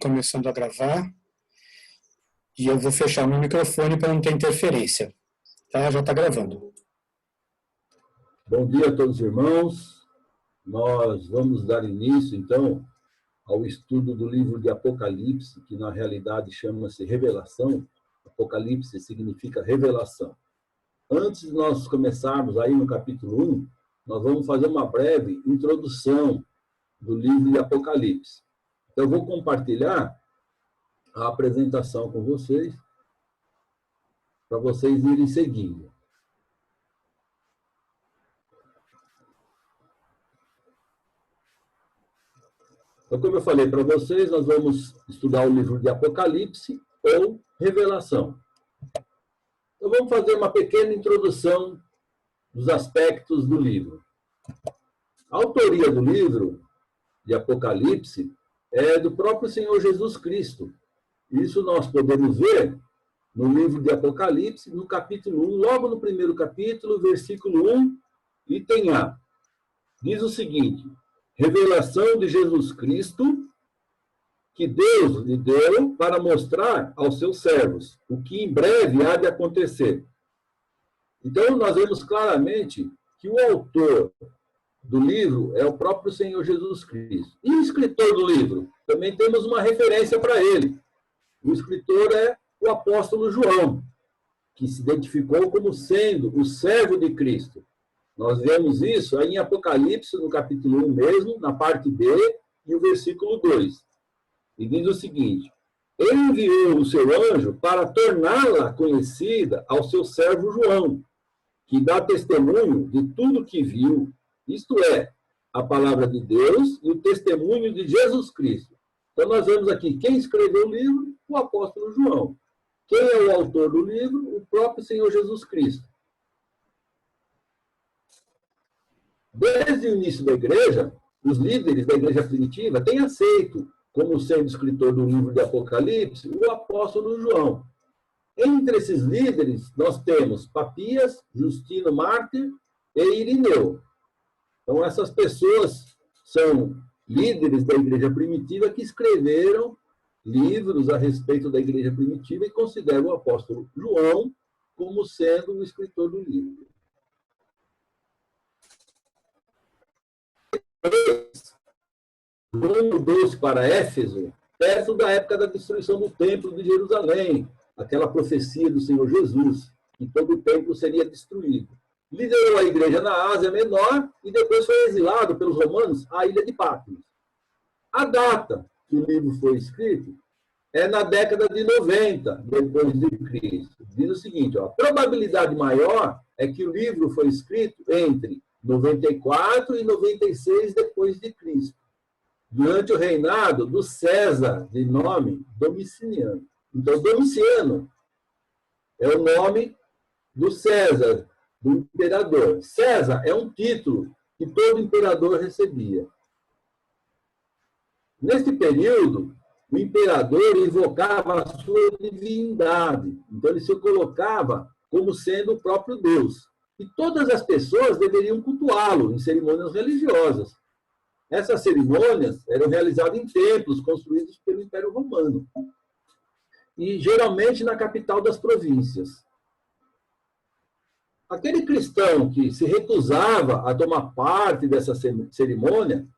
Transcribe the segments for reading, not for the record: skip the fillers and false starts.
começando a gravar. E eu vou fechar meu microfone para não ter interferência. Tá? Já está gravando. Bom dia a todos os irmãos. Nós vamos dar início, então, ao estudo do livro de Apocalipse, que na realidade chama-se Revelação. Apocalipse significa revelação. Antes de nós começarmos aí no capítulo 1, nós vamos fazer uma breve introdução do livro de Apocalipse. Então, eu vou compartilhar a apresentação com vocês, para vocês irem seguindo. Então, como eu falei para vocês, nós vamos estudar o livro de Apocalipse ou Revelação. Então, vamos fazer uma pequena introdução dos aspectos do livro. A autoria do livro de Apocalipse é do próprio Senhor Jesus Cristo. Isso nós podemos ver no livro de Apocalipse, no capítulo 1, logo no primeiro capítulo, versículo 1, item A. Diz o seguinte: revelação de Jesus Cristo, que Deus lhe deu para mostrar aos seus servos o que em breve há de acontecer. Então, nós vemos claramente que o autor do livro é o próprio Senhor Jesus Cristo. E o escritor do livro? Também temos uma referência para ele. O escritor é o apóstolo João, que se identificou como sendo o servo de Cristo. Nós vemos isso aí em Apocalipse, no capítulo 1 mesmo, na parte B, e o versículo 2. E diz o seguinte: ele enviou o seu anjo para torná-la conhecida ao seu servo João, que dá testemunho de tudo que viu, isto é, a palavra de Deus e o testemunho de Jesus Cristo. Então, nós vemos aqui quem escreveu o livro, o apóstolo João. Quem é o autor do livro? O próprio Senhor Jesus Cristo. Desde o início da igreja, os líderes da igreja primitiva têm aceito, como sendo escritor do livro de Apocalipse, o apóstolo João. Entre esses líderes, nós temos Papias, Justino Mártir e Irineu. Então, essas pessoas são líderes da igreja primitiva que escreveram livros a respeito da igreja primitiva e consideram o apóstolo João como sendo o escritor do livro. João mudou-se para Éfeso perto da época da destruição do templo de Jerusalém, aquela profecia do Senhor Jesus, que todo o templo seria destruído. Liderou a igreja na Ásia Menor e depois foi exilado pelos romanos à ilha de Patmos. A data que o livro foi escrito é na década de 90 depois de Cristo. Diz o seguinte: a probabilidade maior é que o livro foi escrito entre 94 e 96 depois de Cristo, durante o reinado do César, de nome Domiciano. Então, Domiciano é o nome do César, do imperador. César é um título que todo imperador recebia. Neste período, o imperador invocava a sua divindade. Então, ele se colocava como sendo o próprio Deus. E todas as pessoas deveriam cultuá-lo em cerimônias religiosas. Essas cerimônias eram realizadas em templos construídos pelo Império Romano. E, geralmente, na capital das províncias. Aquele cristão que se recusava a tomar parte dessa cerimônia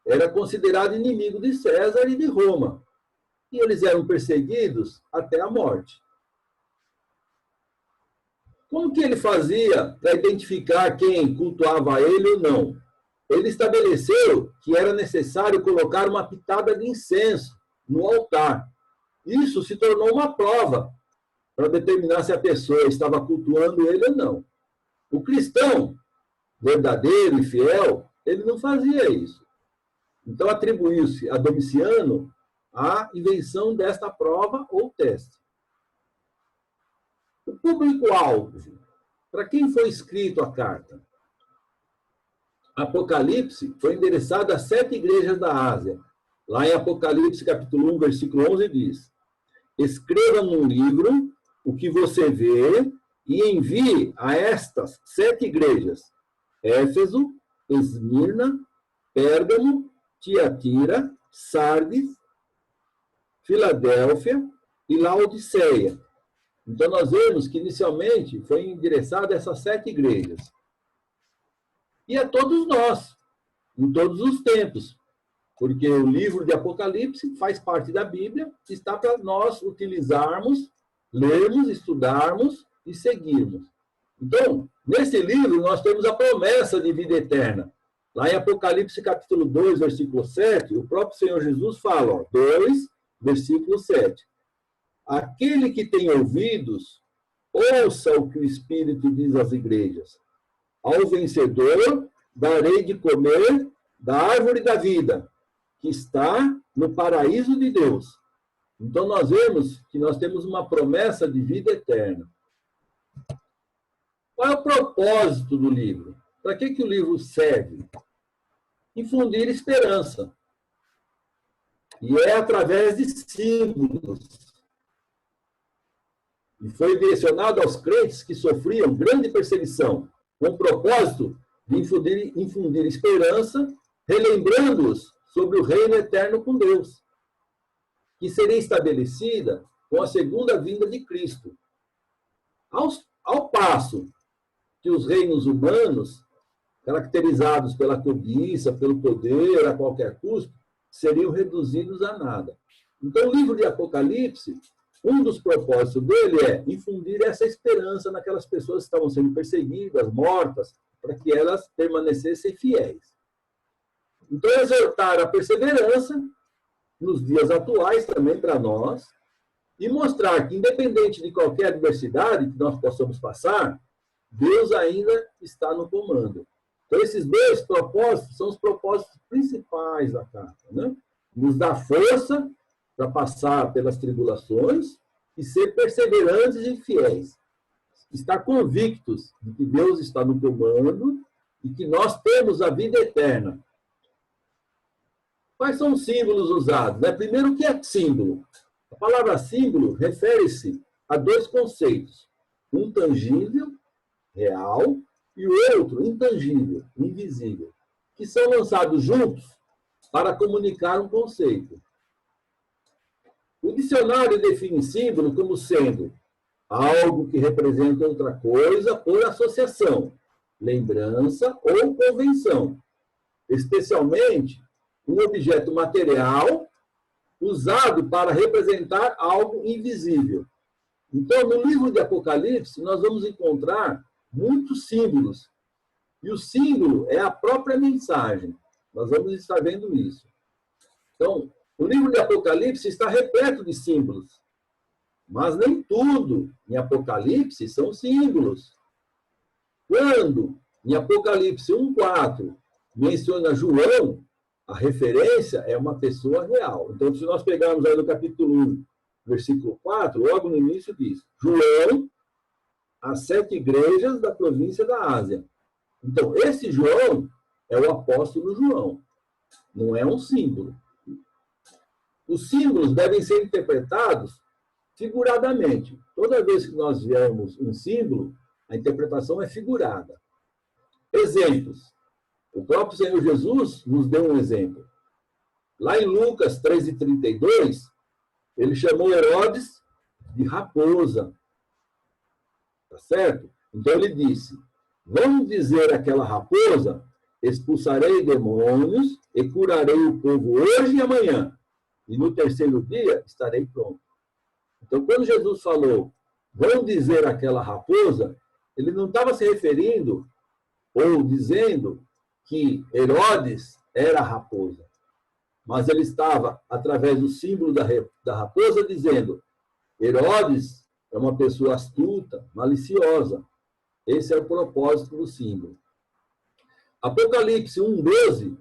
era considerado inimigo de César e de Roma. E eles eram perseguidos até a morte. Como que ele fazia para identificar quem cultuava ele ou não? Ele estabeleceu que era necessário colocar uma pitada de incenso no altar. Isso se tornou uma prova para determinar se a pessoa estava cultuando ele ou não. O cristão verdadeiro e fiel, ele não fazia isso. Então, atribuiu-se a Domiciano a invenção desta prova ou teste. O público-alvo, para quem foi escrito a carta? Apocalipse foi endereçado a 7 igrejas da Ásia. Lá em Apocalipse, capítulo 1, versículo 11, diz: escreva num livro o que você vê e envie a estas 7 igrejas: Éfeso, Esmirna, Pérgamo, Tiatira, Sardes, Filadélfia e Laodiceia. Então, nós vemos que, inicialmente, foi endereçado a essas 7 igrejas. E a todos nós, em todos os tempos, porque o livro de Apocalipse faz parte da Bíblia, está para nós utilizarmos, lermos, estudarmos e seguirmos. Então, nesse livro, nós temos a promessa de vida eterna. Lá em Apocalipse, capítulo 2, versículo 7, o próprio Senhor Jesus fala, 2, versículo 7. Aquele que tem ouvidos, ouça o que o Espírito diz às igrejas. Ao vencedor, darei de comer da árvore da vida, que está no paraíso de Deus. Então, nós vemos que nós temos uma promessa de vida eterna. Qual é o propósito do livro? Para que o livro serve? Infundir esperança. E é através de símbolos. E foi direcionado aos crentes que sofriam grande perseguição, com o propósito de infundir esperança, relembrando-os sobre o reino eterno com Deus, que seria estabelecida com a segunda vinda de Cristo. Ao passo que os reinos humanos, caracterizados pela cobiça, pelo poder a qualquer custo, seriam reduzidos a nada. Então, o livro de Apocalipse, um dos propósitos dele é infundir essa esperança naquelas pessoas que estavam sendo perseguidas, mortas, para que elas permanecessem fiéis. Então, exortar a perseverança nos dias atuais também para nós e mostrar que, independente de qualquer adversidade que nós possamos passar, Deus ainda está no comando. Então, esses 2 propósitos são os propósitos principais da carta, né? Nos dá força para passar pelas tribulações e ser perseverantes e fiéis. Estar convictos de que Deus está no comando e que nós temos a vida eterna. Quais são os símbolos usados? Primeiro, o que é símbolo? A palavra símbolo refere-se a 2 conceitos. Um tangível, real, e o outro intangível, invisível, que são lançados juntos para comunicar um conceito. O dicionário define símbolo como sendo algo que representa outra coisa por associação, lembrança ou convenção, especialmente um objeto material usado para representar algo invisível. Então, no livro de Apocalipse, nós vamos encontrar muitos símbolos. E o símbolo é a própria mensagem. Nós vamos estar vendo isso. Então, o livro de Apocalipse está repleto de símbolos. Mas nem tudo em Apocalipse são símbolos. Quando, em Apocalipse 1:4, menciona João, a referência é uma pessoa real. Então, se nós pegarmos aí no capítulo 1, versículo 4, logo no início diz, João, as 7 igrejas da província da Ásia. Então, esse João é o apóstolo João. Não é um símbolo. Os símbolos devem ser interpretados figuradamente. Toda vez que nós vemos um símbolo, a interpretação é figurada. Exemplos. O próprio Senhor Jesus nos deu um exemplo. Lá em Lucas 13:32, ele chamou Herodes de raposa. Tá certo? Então ele disse, vamos dizer àquela raposa, expulsarei demônios e curarei o povo hoje e amanhã. E no 3º dia estarei pronto. Então, quando Jesus falou, vão dizer àquela raposa, ele não estava se referindo ou dizendo que Herodes era a raposa. Mas ele estava, através do símbolo da raposa, dizendo, Herodes é uma pessoa astuta, maliciosa. Esse é o propósito do símbolo. Apocalipse 1:12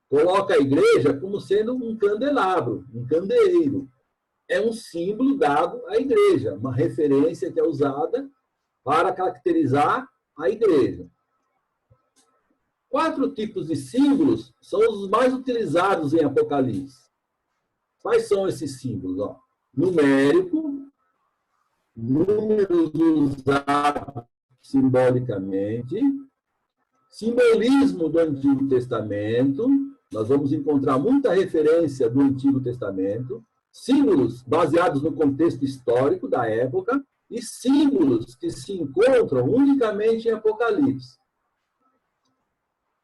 coloca a igreja como sendo um candelabro, um candeeiro. É um símbolo dado à igreja, uma referência que é usada para caracterizar a igreja. 4 tipos de símbolos são os mais utilizados em Apocalipse. Quais são esses símbolos? Numérico, números usados simbolicamente, simbolismo do Antigo Testamento, nós vamos encontrar muita referência do Antigo Testamento, símbolos baseados no contexto histórico da época e símbolos que se encontram unicamente em Apocalipse.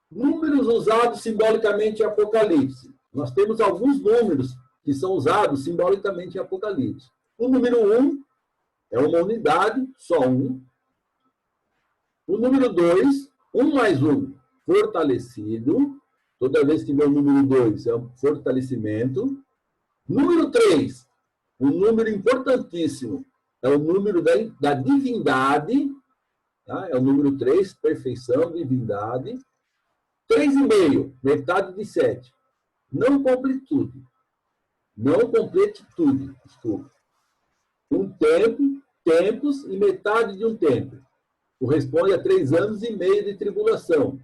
Números usados simbolicamente em Apocalipse. Nós temos alguns números que são usados simbolicamente em Apocalipse. O número 1 é uma unidade, só 1. O número 2, 1 mais 1, fortalecido. Toda vez que vem o número 2, é um fortalecimento. Número 3, um número importantíssimo, é o número da divindade. Tá? É o número 3, perfeição, divindade. 3,5, metade de 7. Não completude. Não completitude, desculpa. Um tempo, tempos e metade de um tempo. Corresponde a 3 anos e meio de tribulação.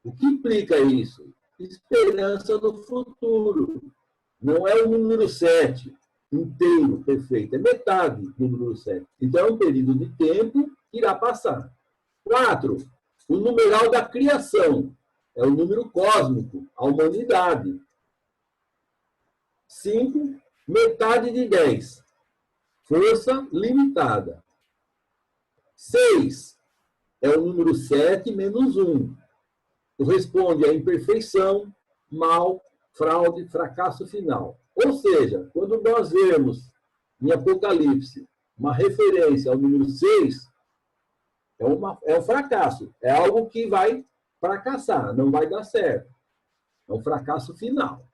O que implica isso? Esperança no futuro. Não é o número 7 inteiro, perfeito. É metade do número 7. Então, é um período de tempo que irá passar. 4, o numeral da criação. É o número cósmico, a humanidade. 5, metade de 10. Força limitada. 6, é o número 7 menos 1. Corresponde à imperfeição, mal, fraude, fracasso final. Ou seja, quando nós vemos em Apocalipse uma referência ao número 6, é um fracasso. É algo que vai fracassar, não vai dar certo. É um fracasso final.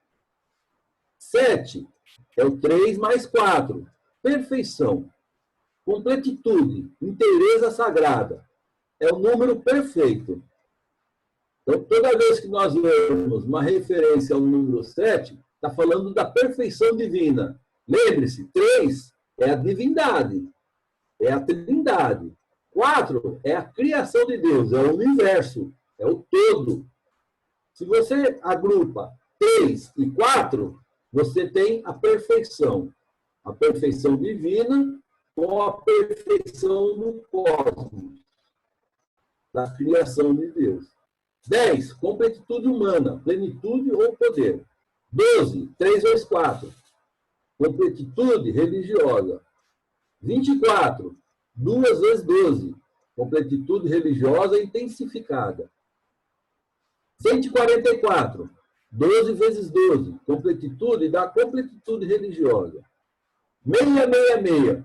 7 é o 3 mais 4. Perfeição. Completitude. Inteireza sagrada. É o número perfeito. Então, toda vez que nós vemos uma referência ao número 7, está falando da perfeição divina. Lembre-se, 3 é a divindade, é a trindade. 4 é a criação de Deus, é o universo, é o todo. Se você agrupa 3 e 4, você tem a perfeição divina com a perfeição do cosmos, da criação de Deus. 10, completitude humana, plenitude ou poder. 12, 3 vezes 4, completitude religiosa. 24, 2 vezes 12, completitude religiosa intensificada. 144, 12 vezes 12, completitude da completitude religiosa. 666,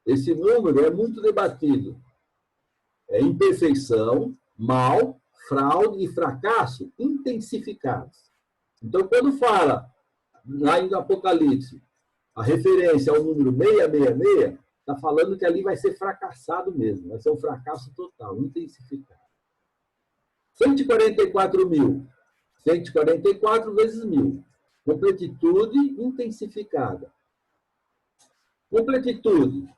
esse número é muito debatido. É imperfeição, mal, fraude e fracasso intensificados. Então, quando fala, lá em Apocalipse, a referência ao número 666, está falando que ali vai ser fracassado mesmo, vai ser um fracasso total, intensificado. 144 mil, 144 vezes 1000, completitude intensificada. Completitude,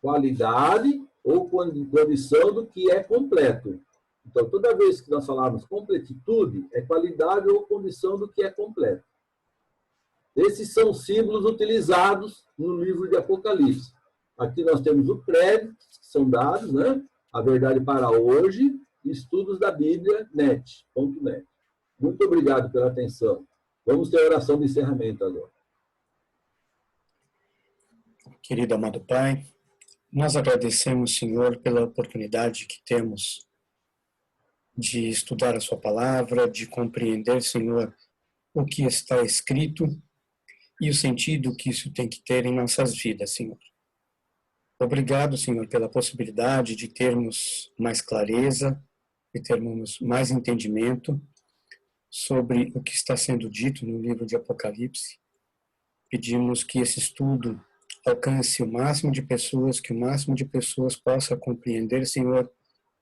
qualidade ou condição do que é completo. Então, toda vez que nós falamos completitude, é qualidade ou condição do que é completo. Esses são símbolos utilizados no livro de Apocalipse. Aqui nós temos o crédito, que são dados, né? A verdade para hoje, estudos da Bíblia, net.net. Muito obrigado pela atenção. Vamos ter a oração de encerramento agora. Querido amado Pai, nós agradecemos, Senhor, pela oportunidade que temos de estudar a sua palavra, de compreender, Senhor, o que está escrito e o sentido que isso tem que ter em nossas vidas, Senhor. Obrigado, Senhor, pela possibilidade de termos mais clareza, de termos mais entendimento sobre o que está sendo dito no livro de Apocalipse. Pedimos que esse estudo alcance o máximo de pessoas, que o máximo de pessoas possa compreender, Senhor,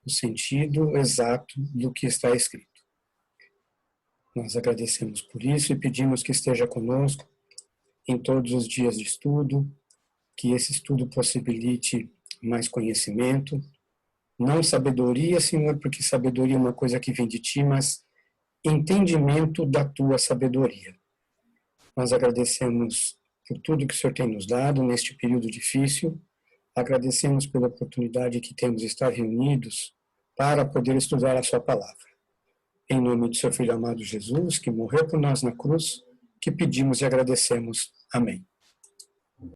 o sentido exato do que está escrito. Nós agradecemos por isso e pedimos que esteja conosco em todos os dias de estudo, que esse estudo possibilite mais conhecimento, não sabedoria, Senhor, porque sabedoria é uma coisa que vem de Ti, mas entendimento da Tua sabedoria. Nós agradecemos por tudo que o Senhor tem nos dado neste período difícil, agradecemos pela oportunidade que temos de estar reunidos para poder estudar a Sua palavra. Em nome do Seu Filho amado Jesus, que morreu por nós na cruz, que pedimos e agradecemos. Amém.